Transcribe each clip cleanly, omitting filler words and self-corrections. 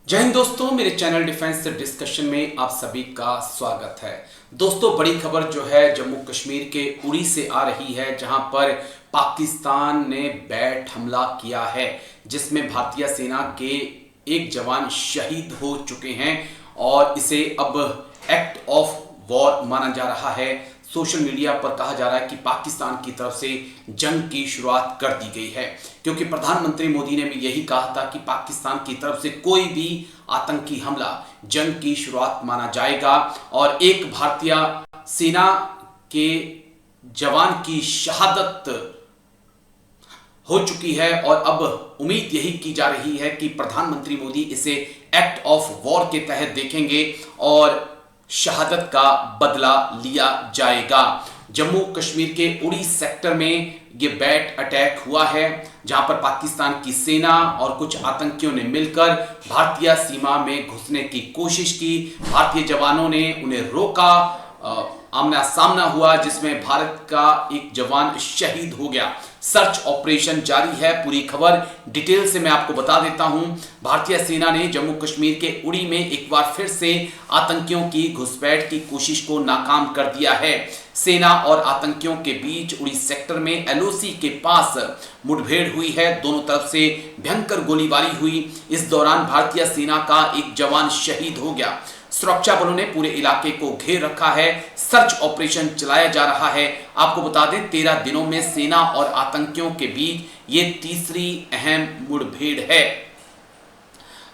जय हिंद दोस्तों, मेरे चैनल डिफेंस डिस्कशन में आप सभी का स्वागत है। दोस्तों, बड़ी खबर जो है जम्मू कश्मीर के उरी से आ रही है, जहां पर पाकिस्तान ने बैट हमला किया है, जिसमें भारतीय सेना के एक जवान शहीद हो चुके हैं और इसे अब एक्ट ऑफ वॉर माना जा रहा है। सोशल मीडिया पर कहा जा रहा है कि पाकिस्तान की तरफ से जंग की शुरुआत कर दी गई है, क्योंकि प्रधानमंत्री मोदी ने भी यही कहा था कि पाकिस्तान की तरफ से कोई भी आतंकी हमला जंग की शुरुआत माना जाएगा। और एक भारतीय सेना के जवान की शहादत हो चुकी है और अब उम्मीद यही की जा रही है कि प्रधानमंत्री मोदी इसे एक्ट ऑफ वॉर के तहत देखेंगे और शहादत का बदला लिया जाएगा। जम्मू कश्मीर के उड़ी सेक्टर में यह बैट अटैक हुआ है, जहां पर पाकिस्तान की सेना और कुछ आतंकियों ने मिलकर भारतीय सीमा में घुसने की कोशिश की। भारतीय जवानों ने उन्हें रोका, आमना सामना हुआ, जिसमें भारत का एक जवान शहीद हो गया। सर्च ऑपरेशन जारी है। पूरी खबर डिटेल से मैं आपको बता देता हूं। भारतीय सेना ने जम्मू कश्मीर के उड़ी में एक बार फिर से आतंकियों की घुसपैठ की कोशिश को नाकाम कर दिया है। सेना और आतंकियों के बीच उड़ी सेक्टर में एलओसी के पास मुठभेड़ हुई है। दोनों तरफ से भयंकर गोलीबारी हुई। इस दौरान भारतीय सेना का एक जवान शहीद हो गया। सुरक्षा बलों ने पूरे इलाके को घेर रखा है। सर्च ऑपरेशन चलाया जा रहा है। आपको बता दें, 13 दिनों में सेना और आतंकियों के बीच ये तीसरी अहम मुठभेड़ है।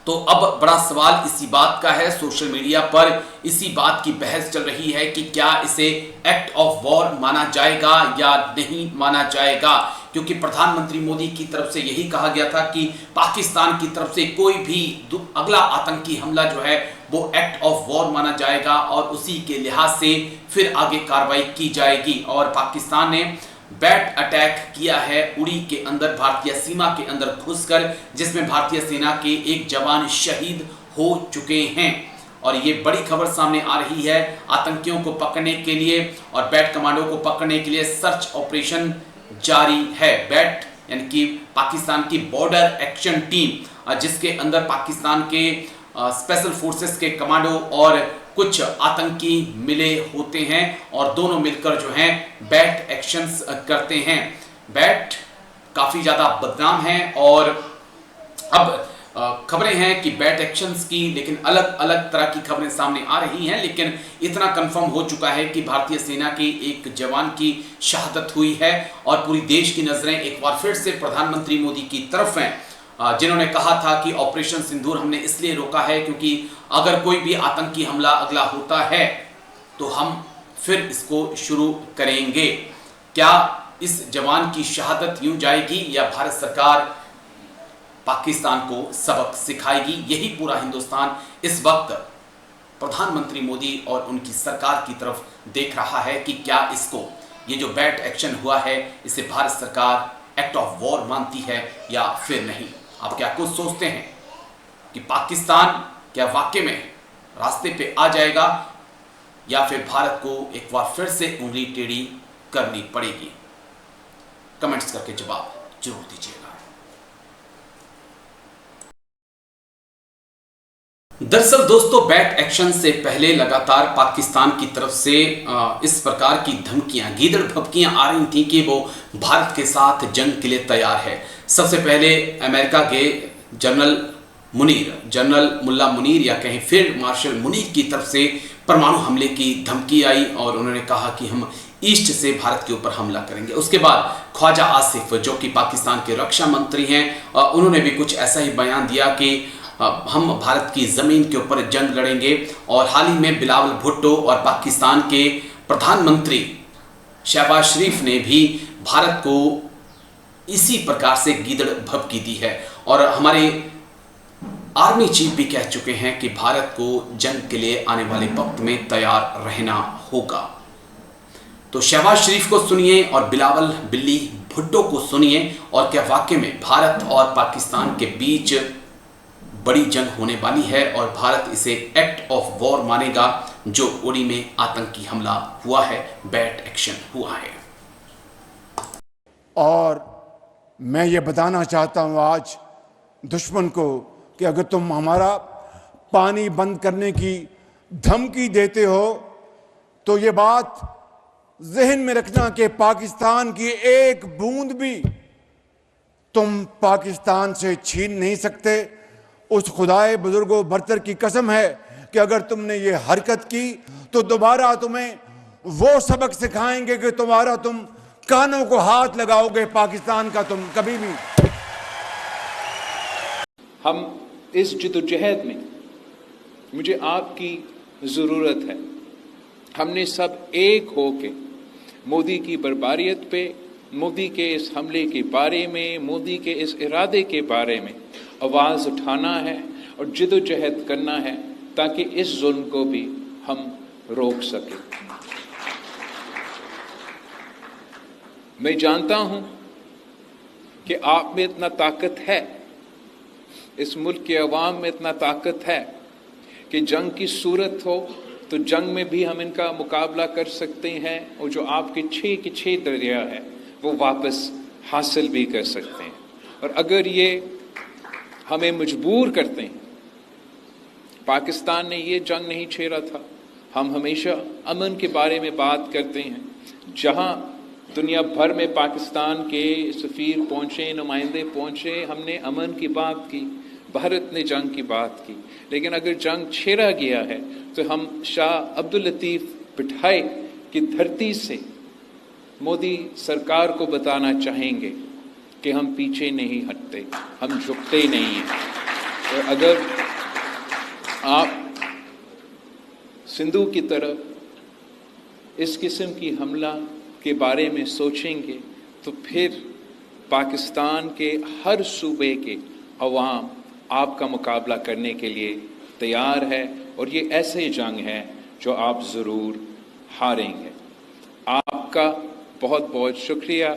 तो अब बड़ा सवाल इसी बात का है, सोशल मीडिया पर इसी बात की बहस चल रही है कि क्या इसे एक्ट ऑफ वॉर माना जाएगा या नहीं माना जाएगा, क्योंकि प्रधानमंत्री मोदी की तरफ से यही कहा गया था कि पाकिस्तान की तरफ से कोई भी अगला आतंकी हमला जो है वो एक्ट ऑफ वॉर माना जाएगा और उसी के लिहाज से फिर आगे कार्रवाई की जाएगी। और पाकिस्तान ने बैट अटैक किया है उड़ी के अंदर, भारतीय सीमा के अंदर घुसकर, जिसमें भारतीय सेना के एक जवान शहीद हो चुके हैं। और ये बड़ी खबर सामने आ रही है। आतंकियों को पकड़ने के लिए और बैट कमांडो को पकड़ने के लिए सर्च ऑपरेशन जारी है। बैट यानी कि पाकिस्तान की बॉर्डर एक्शन टीम, जिसके अंदर पाकिस्तान के स्पेशल फोर्सेस के कमांडो और कुछ आतंकी मिले होते हैं और दोनों मिलकर जो हैं बैट एक्शंस करते हैं। बैट काफी ज्यादा बदनाम है और अब खबरें हैं कि बैट एक्शंस की, लेकिन अलग अलग तरह की खबरें सामने आ रही हैं। लेकिन इतना कंफर्म हो चुका है कि भारतीय सेना के एक जवान की शहादत हुई है और पूरी देश की नजरें एक बार फिर से प्रधानमंत्री मोदी की तरफ हैं, जिन्होंने कहा था कि ऑपरेशन सिंदूर हमने इसलिए रोका है क्योंकि अगर कोई भी आतंकी हमला अगला होता है तो हम फिर इसको शुरू करेंगे। क्या इस जवान की शहादत यूं जाएगी या भारत सरकार पाकिस्तान को सबक सिखाएगी? यही पूरा हिंदुस्तान इस वक्त प्रधानमंत्री मोदी और उनकी सरकार की तरफ देख रहा है कि क्या इसको, ये जो बैट एक्शन हुआ है, इसे भारत सरकार एक्ट ऑफ वॉर मानती है या फिर नहीं। आप क्या कुछ सोचते हैं कि पाकिस्तान क्या वाकई में रास्ते पे आ जाएगा या फिर भारत को एक बार फिर से उंगली टेढ़ी करनी पड़ेगी? कमेंट्स करके जवाब जरूर दीजिएगा। दरअसल दोस्तों, बैट एक्शन से पहले लगातार पाकिस्तान की तरफ से इस प्रकार की धमकियां, गीदड़ भभकियां आ रही थी कि वो भारत के साथ जंग के लिए तैयार है। सबसे पहले अमेरिका के जनरल मुल्ला मुनीर या कहीं फील्ड मार्शल मुनीर की तरफ से परमाणु हमले की धमकी आई और उन्होंने कहा कि हम ईस्ट से भारत के ऊपर हमला करेंगे। उसके बाद ख्वाजा आसिफ, जो कि पाकिस्तान के रक्षा मंत्री हैं, उन्होंने भी कुछ ऐसा ही बयान दिया कि हम भारत की जमीन के ऊपर जंग लड़ेंगे। और हाल ही में बिलावल भुट्टो और पाकिस्तान के प्रधानमंत्री शहबाज शरीफ ने भी भारत को इसी प्रकार से गीदड़ भभकी दी है और हमारे आर्मी चीफ भी कह चुके हैं कि भारत को जंग के लिए आने वाले वक्त में तैयार रहना होगा। तो शहबाज शरीफ को सुनिए और बिलावल बिल्ली भुट्टो को सुनिए, और क्या वाकई में भारत और पाकिस्तान के बीच बड़ी जंग होने वाली है और भारत इसे एक्ट ऑफ वॉर मानेगा, जो उड़ी में आतंकी हमला हुआ है, बैट एक्शन हुआ है। और मैं ये बताना चाहता हूं आज दुश्मन को कि अगर तुम हमारा पानी बंद करने की धमकी देते हो, तो ये बात जहन में रखना कि पाकिस्तान की एक बूंद भी तुम पाकिस्तान से छीन नहीं सकते। उस खुदाए बुजुर्गो बरतर की कसम है कि अगर तुमने ये हरकत की तो दोबारा तुम्हें वो सबक सिखाएंगे कि तुम कानों को हाथ लगाओगे पाकिस्तान का तुम कभी भी। हम इस जद्दोजहद में मुझे आपकी ज़रूरत है। हमने सब एक होके मोदी की बर्बारियत पे, मोदी के इस हमले के बारे में, मोदी के इस इरादे के बारे में आवाज़ उठाना है और जद्दोजहद करना है ताकि इस जुल्म को भी हम रोक सकें। मैं जानता हूं कि आप में इतना ताकत है, इस मुल्क के अवाम में इतना ताकत है कि जंग की सूरत हो तो जंग में भी हम इनका मुकाबला कर सकते हैं और जो आपके 6 के 6 दरिया है वो वापस हासिल भी कर सकते हैं। और अगर ये हमें मजबूर करते हैं, पाकिस्तान ने ये जंग नहीं छेड़ा था। हम हमेशा अमन के बारे में बात करते हैं। जहां दुनिया भर में पाकिस्तान के सफ़ीर पहुंचे, नुमाइंदे पहुंचे, हमने अमन की बात की, भारत ने जंग की बात की। लेकिन अगर जंग छेड़ा गया है तो हम शाह अब्दुल लतीफ़ पिठाई की धरती से मोदी सरकार को बताना चाहेंगे कि हम पीछे नहीं हटते, हम झुकते नहीं हैं। और अगर आप सिंधु की तरफ इस किस्म की हमला के बारे में सोचेंगे तो फिर पाकिस्तान के हर सूबे के अवाम आपका मुकाबला करने के लिए तैयार है और ये ऐसे जंग है जो आप ज़रूर हारेंगे। आपका बहुत बहुत शुक्रिया।